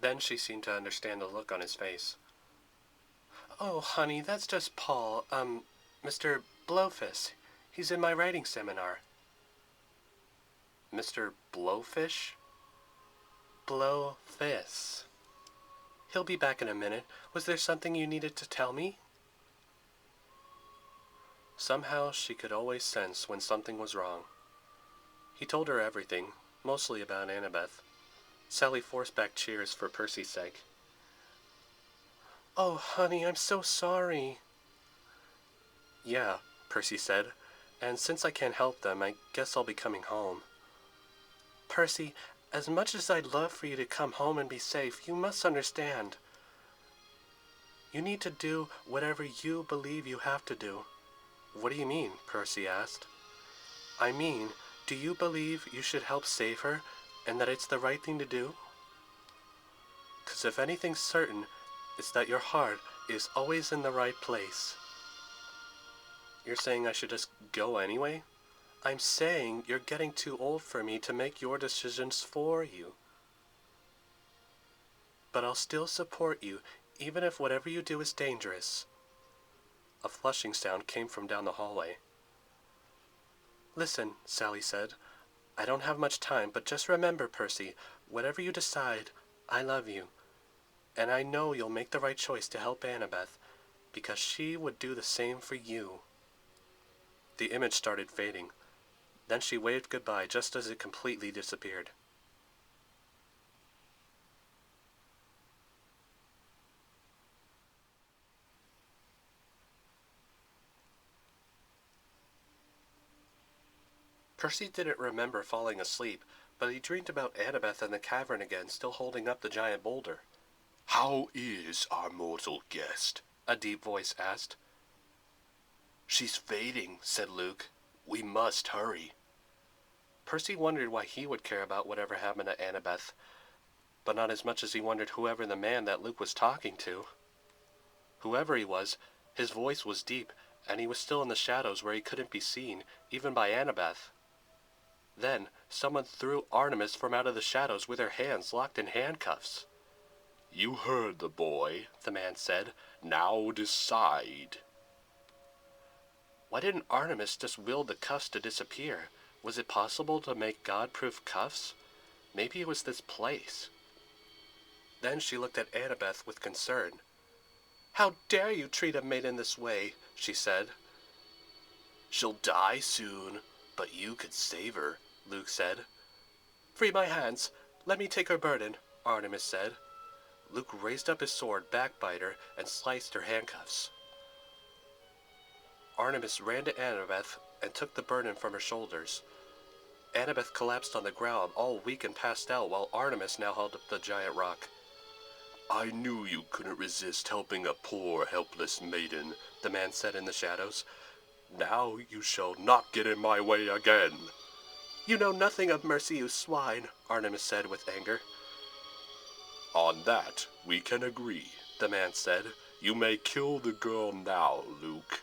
Then she seemed to understand the look on his face. "Oh, honey, that's just Paul, Mr. Blowfish. He's in my writing seminar." "Mr. Blowfish?" "Blowfish. He'll be back in a minute. Was there something you needed to tell me?" Somehow she could always sense when something was wrong. He told her everything, mostly about Annabeth. Sally forced back cheers for Percy's sake. "Oh, honey, I'm so sorry." "Yeah," Percy said, "and since I can't help them, I guess I'll be coming home." "Percy, as much as I'd love for you to come home and be safe, you must understand. You need to do whatever you believe you have to do." "What do you mean?" Percy asked. "I mean, do you believe you should help save her, and that it's the right thing to do? 'Cause if anything's certain, it's that your heart is always in the right place." "You're saying I should just go anyway?" "I'm saying you're getting too old for me to make your decisions for you. But I'll still support you, even if whatever you do is dangerous." A flushing sound came from down the hallway. "Listen," Sally said. "I don't have much time, but just remember, Percy, whatever you decide, I love you. And I know you'll make the right choice to help Annabeth, because she would do the same for you." The image started fading. Then she waved goodbye just as it completely disappeared. Percy didn't remember falling asleep, but he dreamed about Annabeth in the cavern again, still holding up the giant boulder. "How is our mortal guest?" a deep voice asked. "She's fading," said Luke. "We must hurry." Percy wondered why he would care about whatever happened to Annabeth, but not as much as he wondered whoever the man that Luke was talking to. Whoever he was, his voice was deep, and he was still in the shadows where he couldn't be seen, even by Annabeth. Then someone threw Artemis from out of the shadows with her hands locked in handcuffs. "You heard the boy," the man said. "Now decide." Why didn't Artemis just will the cuffs to disappear? Was it possible to make God-proof cuffs? Maybe it was this place. Then she looked at Annabeth with concern. "How dare you treat a maiden this way?" she said. "She'll die soon, but you could save her," Luke said. "Free my hands. Let me take her burden," Artemis said. Luke raised up his sword, backbiter, and sliced her handcuffs. Artemis ran to Annabeth and took the burden from her shoulders. Annabeth collapsed on the ground, all weak and passed out, while Artemis now held up the giant rock. "I knew you couldn't resist helping a poor, helpless maiden," the man said in the shadows. "Now you shall not get in my way again." "You know nothing of mercy, you swine," Artemis said with anger. "On that we can agree," the man said. "You may kill the girl now, Luke."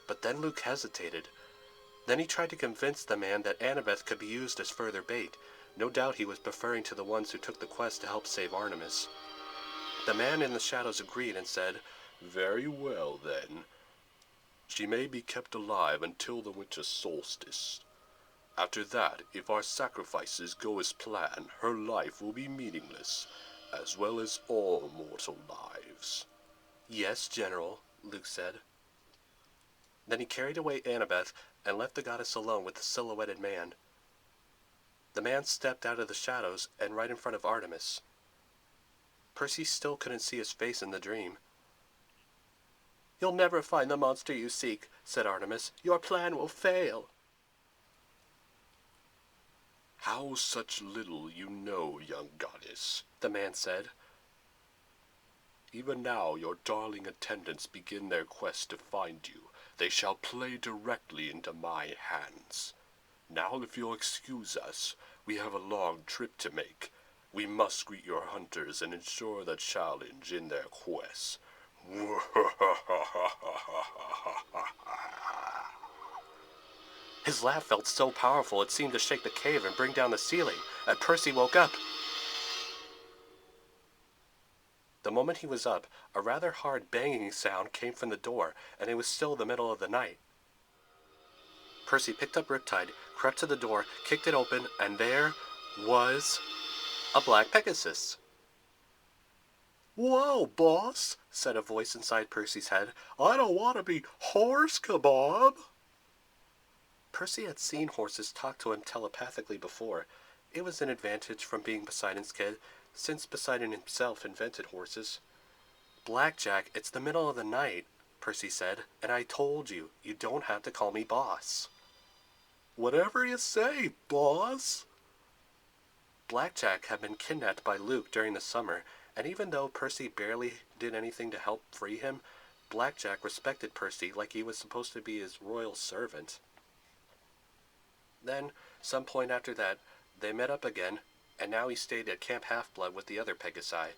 But then Luke hesitated. Then he tried to convince the man that Annabeth could be used as further bait. No doubt he was referring to the ones who took the quest to help save Artemis. The man in the shadows agreed and said, "Very well, then. She may be kept alive until the winter solstice. After that, if our sacrifices go as planned, her life will be meaningless, as well as all mortal lives." "Yes, General," Luke said. Then he carried away Annabeth and left the goddess alone with the silhouetted man. The man stepped out of the shadows and right in front of Artemis. Percy still couldn't see his face in the dream. "You'll never find the monster you seek," said Artemis. "Your plan will fail." "How such little you know, young goddess," the man said. "Even now your darling attendants begin their quest to find you. They shall play directly into my hands. Now if you'll excuse us, we have a long trip to make. We must greet your hunters and ensure the challenge in their quest." His laugh felt so powerful it seemed to shake the cave and bring down the ceiling, and Percy woke up. The moment he was up, a rather hard banging sound came from the door, and it was still the middle of the night. Percy picked up Riptide, crept to the door, kicked it open, and there was a black Pegasus. "Whoa, boss," said a voice inside Percy's head. "I don't want to be horse kebab." Percy had seen horses talk to him telepathically before. It was an advantage from being Poseidon's kid, since Poseidon himself invented horses. "Blackjack, it's the middle of the night," Percy said, "and I told you, you don't have to call me boss." "Whatever you say, boss." Blackjack had been kidnapped by Luke during the summer, and even though Percy barely did anything to help free him, Blackjack respected Percy like he was supposed to be his royal servant. Then, some point after that, they met up again, and now he stayed at Camp Half-Blood with the other Pegasi.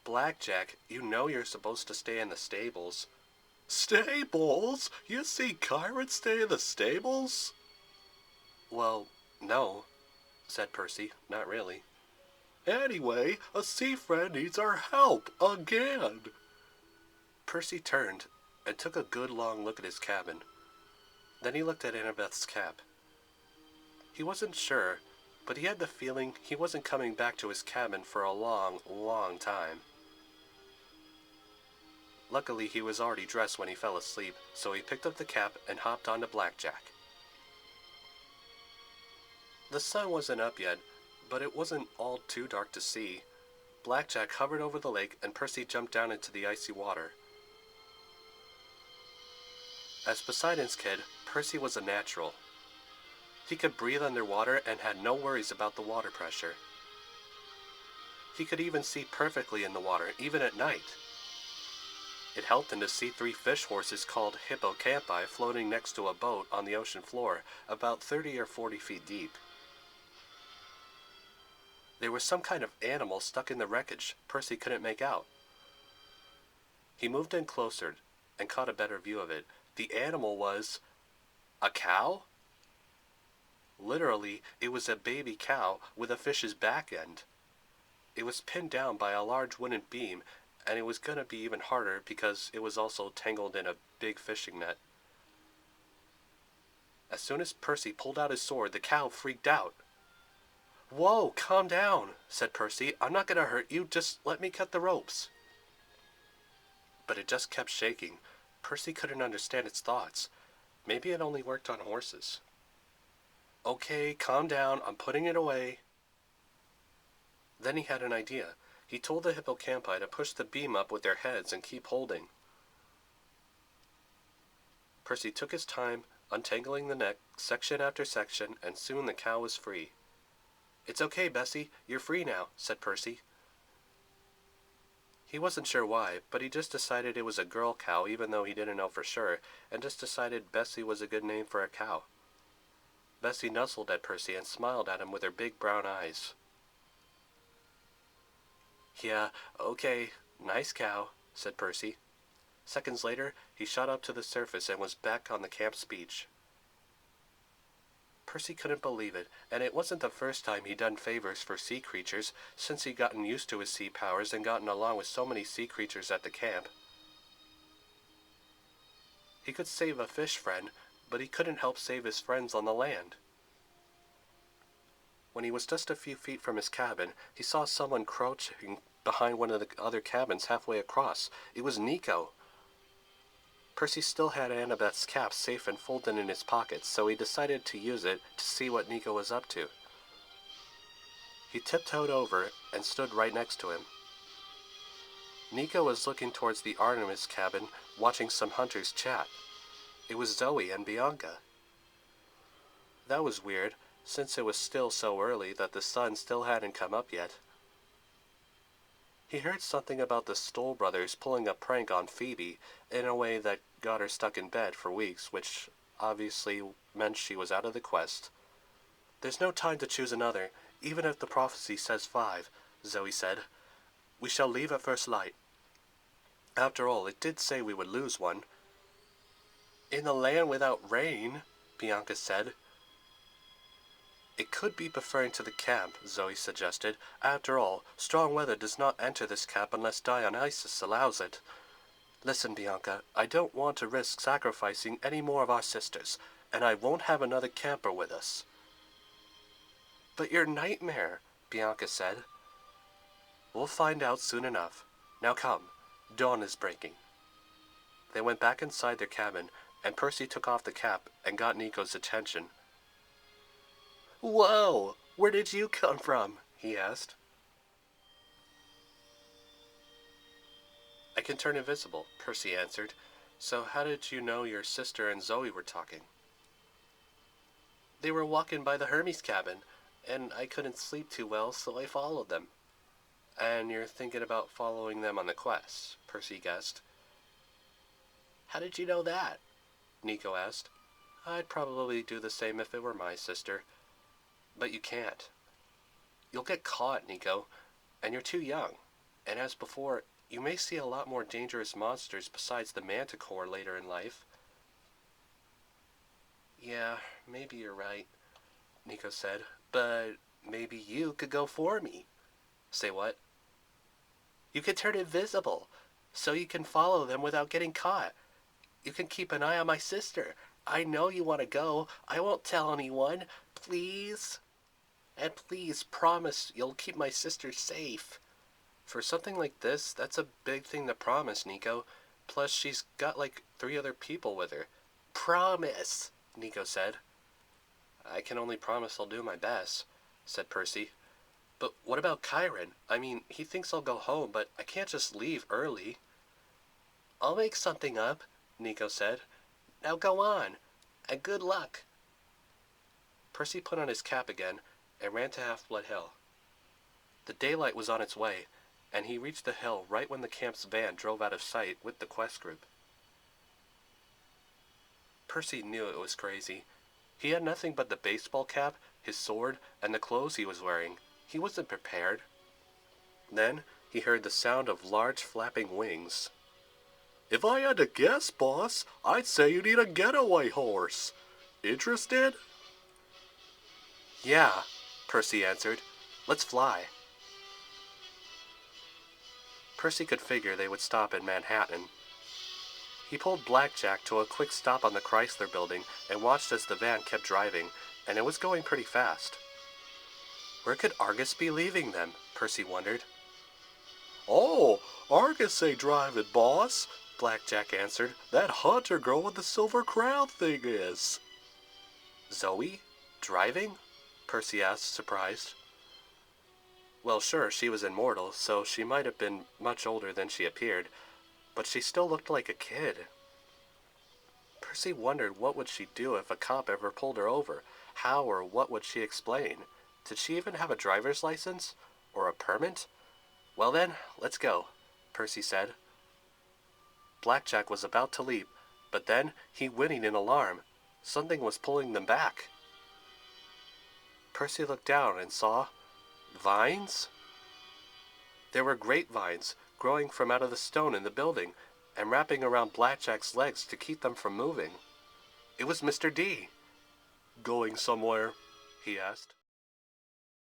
"Blackjack, you know you're supposed to stay in the stables." "Stables? You see Kyron stay in the stables?" "Well, no," said Percy, "not really." "Anyway, a sea friend needs our help again." Percy turned and took a good long look at his cabin. Then he looked at Annabeth's cap. He wasn't sure, but he had the feeling he wasn't coming back to his cabin for a long, long time. Luckily, he was already dressed when he fell asleep, so he picked up the cap and hopped onto Blackjack. The sun wasn't up yet, but it wasn't all too dark to see. Blackjack hovered over the lake, and Percy jumped down into the icy water. As Poseidon's kid, Percy was a natural. He could breathe underwater and had no worries about the water pressure. He could even see perfectly in the water, even at night. It helped him to see 3 fish horses called hippocampi floating next to a boat on the ocean floor, about 30 or 40 feet deep. There was some kind of animal stuck in the wreckage Percy couldn't make out. He moved in closer and caught a better view of it. The animal was a cow? Literally, it was a baby cow with a fish's back end. It was pinned down by a large wooden beam, and it was going to be even harder because it was also tangled in a big fishing net. As soon as Percy pulled out his sword, the cow freaked out. "Whoa, calm down," said Percy. "I'm not going to hurt you. Just let me cut the ropes." But it just kept shaking. Percy couldn't understand its thoughts. Maybe it only worked on horses. "Okay, calm down. I'm putting it away." Then he had an idea. He told the hippocampi to push the beam up with their heads and keep holding. Percy took his time, untangling the neck, section after section, and soon the cow was free. "It's okay, Bessie. You're free now," said Percy. He wasn't sure why, but he just decided it was a girl cow even though he didn't know for sure, and just decided Bessie was a good name for a cow. Bessie nuzzled at Percy and smiled at him with her big brown eyes. "Yeah, okay, nice cow," said Percy. Seconds later, he shot up to the surface and was back on the camp's beach. Percy couldn't believe it, and it wasn't the first time he'd done favors for sea creatures since he'd gotten used to his sea powers and gotten along with so many sea creatures at the camp. He could save a fish friend, but he couldn't help save his friends on the land. When he was just a few feet from his cabin, he saw someone crouching behind one of the other cabins halfway across. It was Nico. Percy still had Annabeth's cap safe and folded in his pocket, so he decided to use it to see what Nico was up to. He tiptoed over and stood right next to him. Nico was looking towards the Artemis cabin, watching some hunters chat. It was Zoe and Bianca. That was weird, since it was still so early that the sun still hadn't come up yet. He heard something about the Stoll brothers pulling a prank on Phoebe in a way that got her stuck in bed for weeks, which obviously meant she was out of the quest. "There's no time to choose another, even if the prophecy says 5, Zoe said. "We shall leave at first light. After all, it did say we would lose one." "In the land without rain," Bianca said. It could be preferring to the camp, Zoe suggested. After all, strong weather does not enter this camp unless Dionysus allows it. Listen, Bianca, I don't want to risk sacrificing any more of our sisters, and I won't have another camper with us. But your nightmare, Bianca said. We'll find out soon enough. Now come, dawn is breaking. They went back inside their cabin, and Percy took off the cap and got Nico's attention. Whoa! Where did you come from? He asked. I can turn invisible, Percy answered. So how did you know your sister and Zoe were talking? They were walking by the Hermes cabin, and I couldn't sleep too well, so I followed them. And you're thinking about following them on the quest, Percy guessed. How did you know that? Nico asked. I'd probably do the same if it were my sister. But you can't. You'll get caught, Nico, and you're too young. And as before, you may see a lot more dangerous monsters besides the manticore later in life. Yeah, maybe you're right, Nico said. But maybe you could go for me. Say what? You could turn invisible, so you can follow them without getting caught. You can keep an eye on my sister. I know you want to go. I won't tell anyone. Please? And please promise you'll keep my sister safe. For something like this, that's a big thing to promise, Nico. Plus, she's got like 3 other people with her. Promise, Nico said. I can only promise I'll do my best, said Percy. But what about Chiron? I mean, he thinks I'll go home, but I can't just leave early. I'll make something up, Nico said. Now go on, and good luck. Percy put on his cap again and ran to Half-Blood Hill. The daylight was on its way, and he reached the hill right when the camp's van drove out of sight with the quest group. Percy knew it was crazy. He had nothing but the baseball cap, his sword, and the clothes he was wearing. He wasn't prepared. Then he heard the sound of large flapping wings. If I had to guess, boss, I'd say you need a getaway horse. Interested? Yeah, Percy answered. Let's fly. Percy could figure they would stop in Manhattan. He pulled Blackjack to a quick stop on the Chrysler building and watched as the van kept driving, and it was going pretty fast. Where could Argus be leaving them? Percy wondered. Oh, Argus ain't driving, boss, Blackjack answered. That hunter girl with the silver crown thing is. Zoe? Driving? Percy asked, surprised. Well, sure, she was immortal, so she might have been much older than she appeared, but she still looked like a kid. Percy wondered what would she do if a cop ever pulled her over. How or what would she explain? Did she even have a driver's license? Or a permit? Well then, let's go, Percy said. Blackjack was about to leap, but then he whinnied in alarm. Something was pulling them back. Percy looked down and saw vines? There were grapevines growing from out of the stone in the building and wrapping around Blackjack's legs to keep them from moving. It was Mr. D. Going somewhere? He asked.